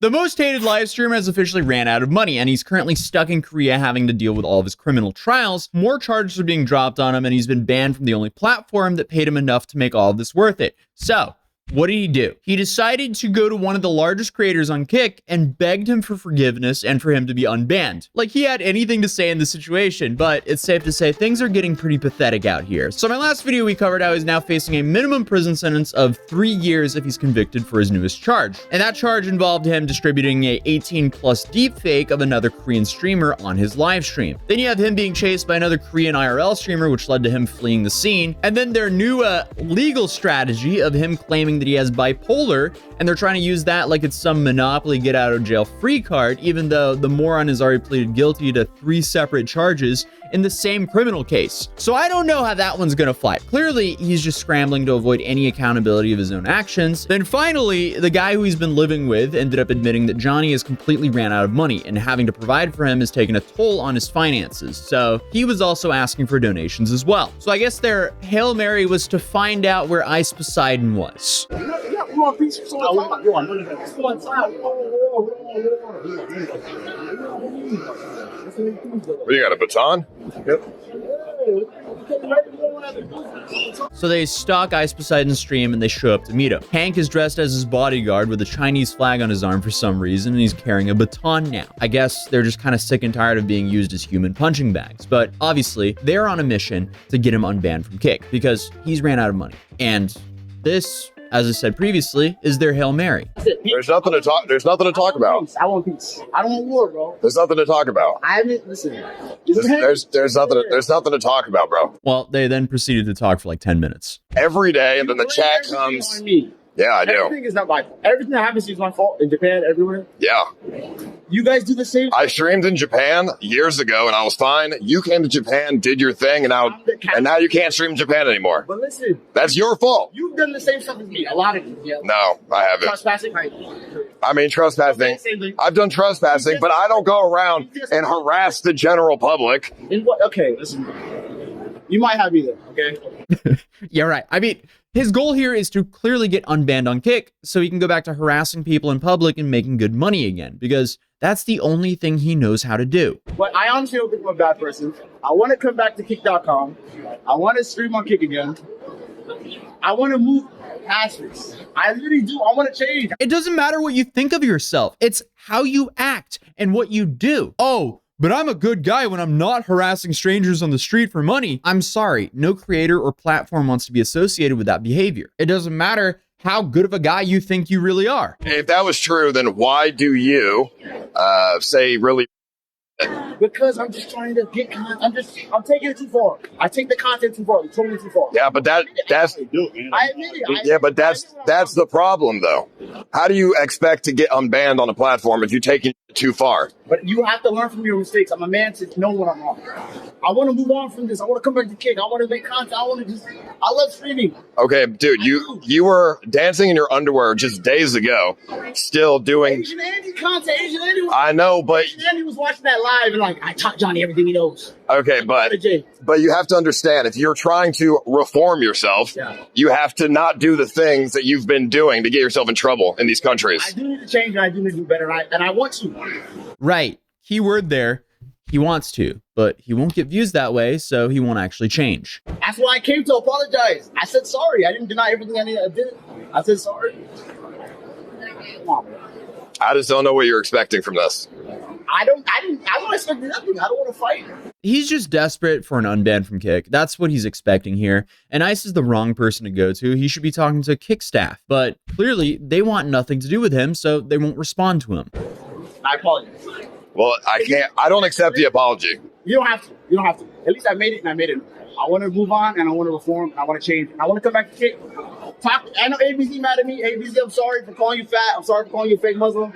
The most hated live streamer has officially ran out of money, and he's currently stuck in Korea having to deal with all of his criminal trials. More charges are being dropped on him, and he's been banned from the only platform that paid him enough to make all of this worth it. So, what did he do? He decided to go to one of the largest creators on Kick and begged him for forgiveness and for him to be unbanned. Like he had anything to say in the situation, but it's safe to say things are getting pretty pathetic out here. So in my last video, we covered how he's now facing a minimum prison sentence of 3 years if he's convicted for his newest charge. And that charge involved him distributing a 18+ deepfake of another Korean streamer on his live stream. Then you have him being chased by another Korean IRL streamer, which led to him fleeing the scene. And then their new legal strategy of him claiming that he has bipolar, and they're trying to use that like it's some Monopoly get out of jail free card, even though the moron has already pleaded guilty to 3 separate charges in the same criminal case. So I don't know how that one's gonna fly. Clearly, he's just scrambling to avoid any accountability of his own actions. Then finally, the guy who he's been living with ended up admitting that Johnny has completely ran out of money, and having to provide for him has taken a toll on his finances. So he was also asking for donations as well. So I guess their Hail Mary was to find out where Ice Poseidon was. What, you got a baton? Yep. So they stalk Ice Poseidon's stream and they show up to meet him. Hank is dressed as his bodyguard with a Chinese flag on his arm for some reason, and he's carrying a baton now. I guess they're just kind of sick and tired of being used as human punching bags, but obviously they're on a mission to get him unbanned from Kick because he's ran out of money. And this, as I said previously, is their Hail Mary. There's nothing to talk about. I want peace. I don't want war, bro. There's nothing to talk about. I haven't, listen. There's nothing to talk about, bro. Well, they then proceeded to talk for like 10 minutes. Every day, and then the chat comes. Yeah, I do. Everything is not my fault. Everything that happens to you is my fault in Japan, everywhere. Yeah. You guys do the same. I streamed in Japan years ago, and I was fine. You came to Japan, did your thing, and now you can't stream in Japan anymore. But listen. That's your fault. You've done the same stuff as me. A lot of you. Yeah. No, I haven't. Trespassing, right? I mean, trespassing. I've done trespassing, but I don't go around and harass the general public. In what? Okay, listen. You might have me there, okay? Yeah, right. I mean, his goal here is to clearly get unbanned on Kick so he can go back to harassing people in public and making good money again, because that's the only thing he knows how to do. But I honestly don't think I'm a bad person. I want to come back to Kick.com. I want to stream on Kick again. I want to move past this. I really do. I want to change. It doesn't matter what you think of yourself. It's how you act and what you do. Oh, but I'm a good guy when I'm not harassing strangers on the street for money. I'm sorry, no creator or platform wants to be associated with that behavior. It doesn't matter how good of a guy you think you really are. If that was true, then why do you say really? Because I'm just trying to get content. I'm taking it too far. I take the content too far. I'm taking it too far. Yeah, but that's I admit it. Yeah, but that's the problem though. How do you expect to get unbanned on a platform if you take it too far? But you have to learn from your mistakes. I'm a man to know when I'm wrong. I want to move on from this. I want to come back to Kick. I want to make content. I love streaming. Okay, dude, you were dancing in your underwear just days ago, still doing Asian Andy content. Asian Andy I know, but Asian Andy was watching that live and like, I taught Johnny everything he knows. Okay, but you have to understand, if you're trying to reform yourself, you have to not do the things that you've been doing to get yourself in trouble in these countries. I do need to change and I do need to do better, and I want to. Right. Keyword there. He wants to, but he won't get views that way, so he won't actually change. That's why I came to apologize. I said sorry. I didn't deny everything I did. I said sorry. Come on, bro. I just don't know what you're expecting from this. I'm not expecting nothing. I don't want to fight. He's just desperate for an unban from Kick. That's what he's expecting here. And Ice is the wrong person to go to. He should be talking to Kick staff. But clearly, they want nothing to do with him, so they won't respond to him. I apologize. Well, I don't accept the apology. You don't have to. At least I made it, and I made it. I want to move on, and I want to reform, and I want to change. And I want to come back to Kick. I know ABZ mad at me. ABZ, I'm sorry for calling you fat. I'm sorry for calling you a fake Muslim.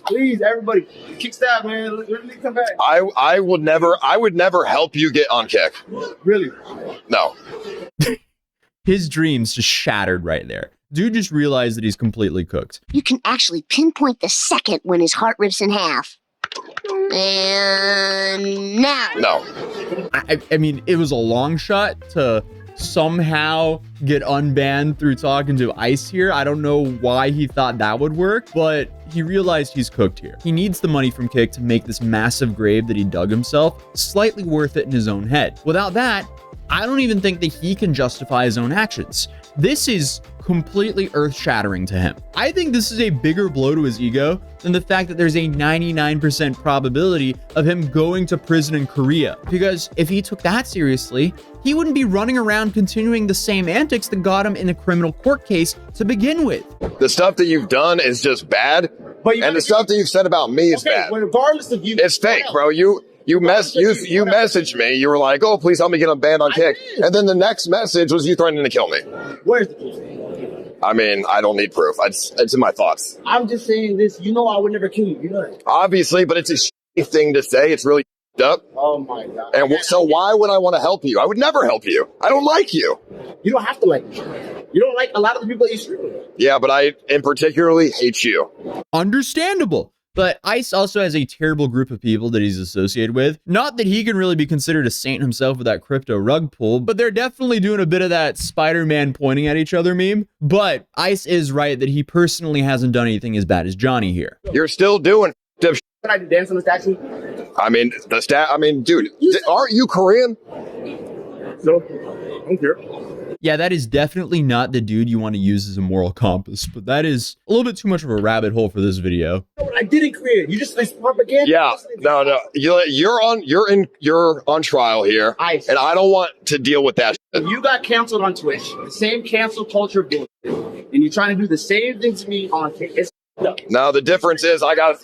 Please, everybody, Kick staff, man. Let me come back. I would never help you get on Kick. Really? No. His dreams just shattered right there. Dude just realized that he's completely cooked. You can actually pinpoint the second when his heart rips in half. And now. No. I mean, it was a long shot to somehow get unbanned through talking to Ice here. I don't know why he thought that would work, but he realized he's cooked here. He needs the money from Kick to make this massive grave that he dug himself slightly worth it in his own head. Without that, I don't even think that he can justify his own actions. This is completely earth-shattering to him. I think this is a bigger blow to his ego than the fact that there's a 99% probability of him going to prison in Korea. Because if he took that seriously, he wouldn't be running around continuing the same antics that got him in a criminal court case to begin with. The stuff that you've done is just bad, and the stuff that you've said about me is bad. Regardless of you, it's fake, bro. You messaged me. You were like, "Oh, please help me get unbanned on Kick," and then the next message was you threatening to kill me. Where's the proof? I mean, I don't need proof. It's in my thoughts. I'm just saying this. You know, I would never kill you. You know that. Obviously, but it's a shitty thing to say. It's really up. Oh my god. And so why would I want to help you? I would never help you. I don't like you. You don't have to like me. You don't like a lot of the people that you stream with. Yeah, but I in particularly hate you. Understandable. But Ice also has a terrible group of people that he's associated with. Not that he can really be considered a saint himself with that crypto rug pull, but they're definitely doing a bit of that Spider-Man pointing at each other meme. But Ice is right that he personally hasn't done anything as bad as Johnny here. You're still doing shit. Can I dance on the statue? I mean, dude, aren't you Korean? No, I don't care. Yeah, that is definitely not the dude you want to use as a moral compass, but that is a little bit too much of a rabbit hole for this video. I didn't create. You just propaganda. Yeah, no. You're on trial here, and I don't want to deal with that shit. You got canceled on Twitch. The same cancel culture bullshit, and you're trying to do the same thing to me on Kick. No, the difference is I got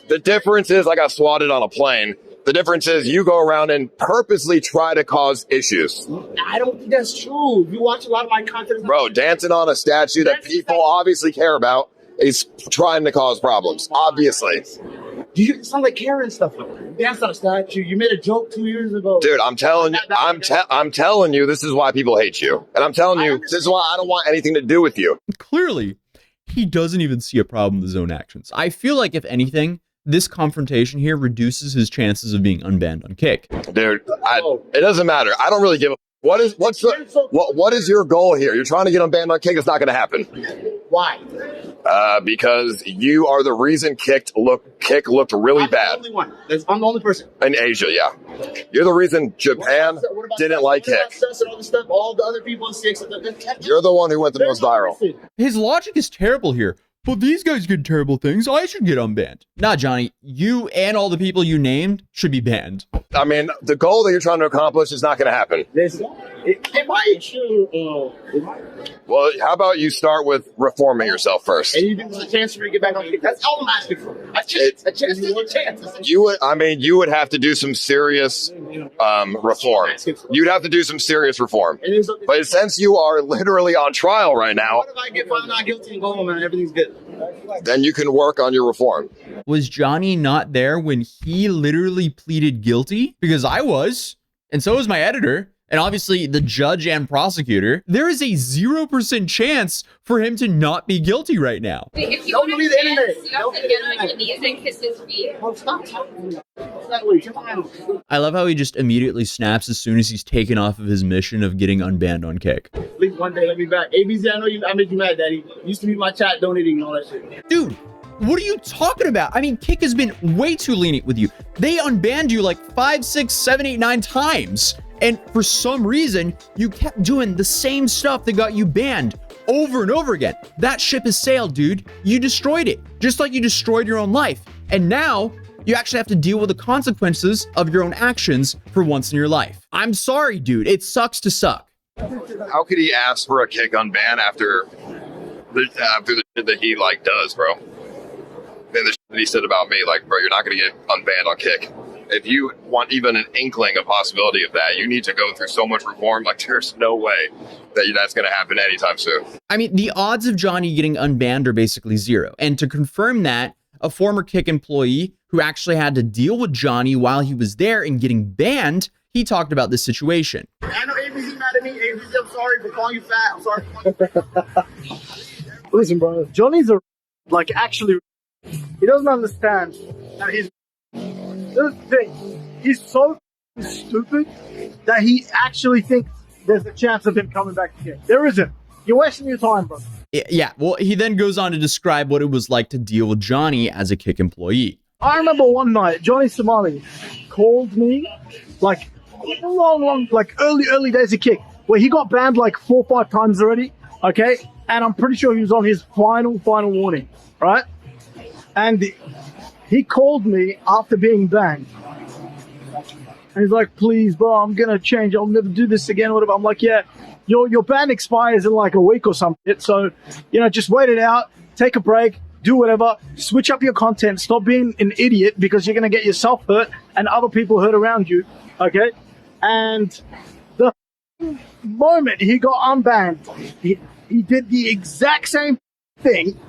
swatted on a plane. The difference is you go around and purposely try to cause issues. I don't think that's true. You watch a lot of my content. Bro, dancing on a statue that people obviously care about is trying to cause problems. Obviously. You sound like Karen stuff. You danced on a statue. You made a joke 2 years ago. Dude, I'm telling you, this is why people hate you. And I'm telling you, this is why I don't want anything to do with you. Clearly, he doesn't even see a problem with his own actions. I feel like, if anything, this confrontation here reduces his chances of being unbanned on Kick. Dude, it doesn't matter. I don't really give a... What is your goal here? You're trying to get unbanned on Kick? It's not going to happen. Why? Because you are the reason Kick looked really bad. I'm the only one. I'm the only person. In Asia, yeah. You're the reason Japan didn't like Kick. All the other people in Six. You're the one who went the most viral. His logic is terrible here. But these guys get terrible things. I should get unbanned. Nah, Johnny, you and all the people you named should be banned. I mean, the goal that you're trying to accomplish is not going to happen. It might. Well, how about you start with reforming yourself first? And you give us a chance for me to get back on Kick. That's all I'm asking for. A chance. You would have to do some serious reform. You'd have to do some serious reform. But since you are literally on trial right now, what if I get found not guilty and go home and everything's good? Then you can work on your reform. Was Johnny not there when he literally pleaded guilty? Because I was, and so was my editor, and obviously the judge and prosecutor. There is a 0% chance for him to not be guilty right now. If you want to believe the internet, you have to get on your knees and kiss his feet. I love how he just immediately snaps as soon as he's taken off of his mission of getting unbanned on Kick. Please, one day, let me back. ABC, I made you mad, Daddy. Used to be my chat donating and all that shit. Dude, what are you talking about? I mean, Kick has been way too lenient with you. They unbanned you like 5, 6, 7, 8, 9 times. And for some reason, you kept doing the same stuff that got you banned over and over again. That ship has sailed, dude. You destroyed it, just like you destroyed your own life. And now you actually have to deal with the consequences of your own actions for once in your life. I'm sorry, dude. It sucks to suck. How could he ask for a Kick unban after the shit that he does, bro? And the shit that he said about me, bro, you're not gonna get unbanned on Kick. If you want even an inkling of possibility of that, you need to go through so much reform. There's no way that that's going to happen anytime soon. I mean, the odds of Johnny getting unbanned are basically 0. And to confirm that, a former Kick employee who actually had to deal with Johnny while he was there and getting banned, he talked about this situation. I know ABC mad at me. ABC, I'm sorry for calling you fat. I'm sorry for calling you fat. Listen, bro. Johnny's actually, he doesn't understand that he's... This is the thing. He's so stupid that he actually thinks there's a chance of him coming back to Kick. There isn't. You're wasting your time, bro. Yeah, well, he then goes on to describe what it was like to deal with Johnny as a Kick employee. I remember one night, Johnny Somali called me, like, long, like early days of Kick, where he got banned like 4 or 5 times already, okay? And I'm pretty sure he was on his final warning, right? And he called me after being banned. And he's like, please, bro, I'm going to change. I'll never do this again, whatever. I'm like, yeah, your ban expires in like a week or something. So, you know, just wait it out, take a break, do whatever, switch up your content, stop being an idiot because you're going to get yourself hurt and other people hurt around you, okay? And the moment he got unbanned, he did the exact same thing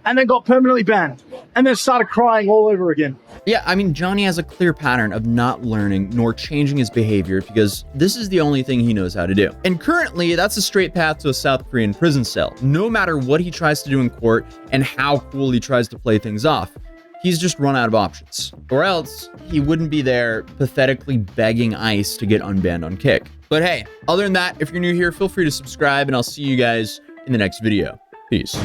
and then got permanently banned and then started crying all over again. Yeah, I mean, Johnny has a clear pattern of not learning nor changing his behavior because this is the only thing he knows how to do. And currently, that's a straight path to a South Korean prison cell. No matter what he tries to do in court and how cool he tries to play things off, he's just run out of options. Or else, he wouldn't be there pathetically begging ICE to get unbanned on Kick. But hey, other than that, if you're new here, feel free to subscribe and I'll see you guys in the next video. Peace.